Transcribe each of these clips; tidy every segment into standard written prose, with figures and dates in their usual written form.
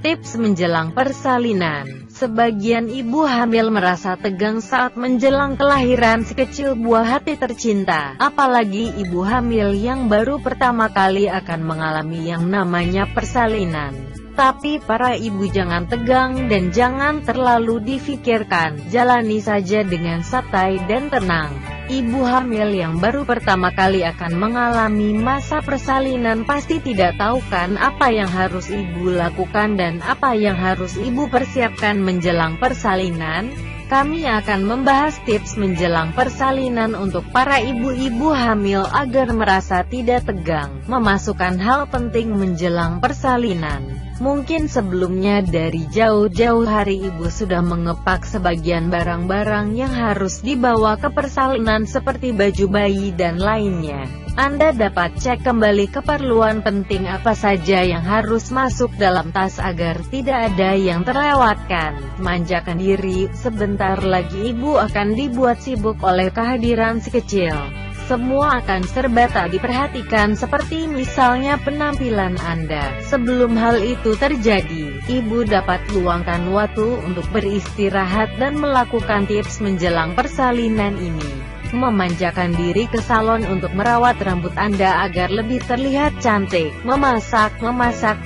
Tips menjelang persalinan. Sebagian ibu hamil merasa tegang saat menjelang kelahiran si kecil buah hati tercinta. Apalagi ibu hamil yang baru pertama kali akan mengalami yang namanya persalinan. Tapi para ibu jangan tegang dan jangan terlalu difikirkan, jalani saja dengan santai dan tenang. Ibu hamil yang baru pertama kali akan mengalami masa persalinan pasti tidak tahu kan apa yang harus ibu lakukan dan apa yang harus ibu persiapkan menjelang persalinan. Kami akan membahas tips menjelang persalinan untuk para ibu-ibu hamil agar merasa tidak tegang. Memasukkan hal penting menjelang persalinan. Mungkin sebelumnya dari jauh-jauh hari ibu sudah mengepak sebagian barang-barang yang harus dibawa ke persalinan seperti baju bayi dan lainnya. Anda dapat cek kembali keperluan penting apa saja yang harus masuk dalam tas agar tidak ada yang terlewatkan. Manjakan diri, sebentar lagi ibu akan dibuat sibuk oleh kehadiran si kecil. Semua akan serba tak diperhatikan seperti misalnya penampilan Anda. Sebelum hal itu terjadi, ibu dapat luangkan waktu untuk beristirahat dan melakukan tips menjelang persalinan ini. Memanjakan diri ke salon untuk merawat rambut Anda agar lebih terlihat cantik. Memasak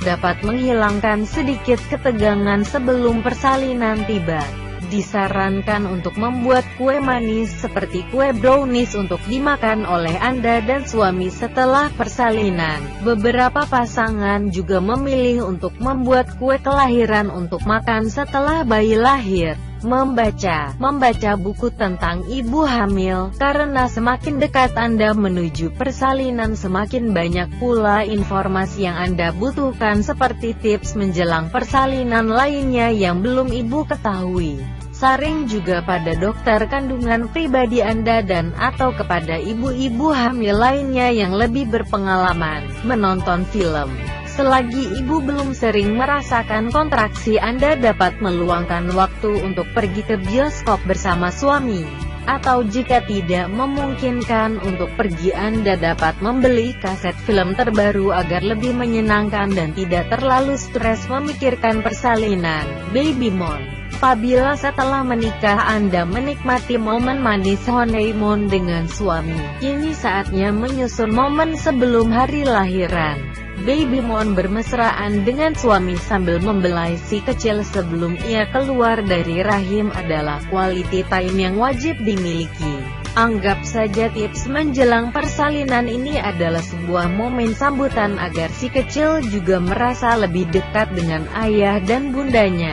dapat menghilangkan sedikit ketegangan sebelum persalinan tiba. Disarankan untuk membuat kue manis seperti kue brownies untuk dimakan oleh Anda dan suami setelah persalinan. Beberapa pasangan juga memilih untuk membuat kue kelahiran untuk makan setelah bayi lahir. Membaca buku tentang ibu hamil, karena semakin dekat Anda menuju persalinan semakin banyak pula informasi yang Anda butuhkan seperti tips menjelang persalinan lainnya yang belum ibu ketahui. Saring juga pada dokter kandungan pribadi Anda dan atau kepada ibu-ibu hamil lainnya yang lebih berpengalaman menonton film. Selagi ibu belum sering merasakan kontraksi, Anda dapat meluangkan waktu untuk pergi ke bioskop bersama suami. Atau jika tidak memungkinkan untuk pergi, Anda dapat membeli kaset film terbaru agar lebih menyenangkan dan tidak terlalu stres memikirkan persalinan. Baby Moon. Apabila setelah menikah Anda menikmati momen manis honeymoon dengan suami, kini saatnya menyusun momen sebelum hari lahiran. Baby Moon bermesraan dengan suami sambil membelai si kecil sebelum ia keluar dari rahim adalah quality time yang wajib dimiliki. Anggap saja tips menjelang persalinan ini adalah sebuah momen sambutan agar si kecil juga merasa lebih dekat dengan ayah dan bundanya.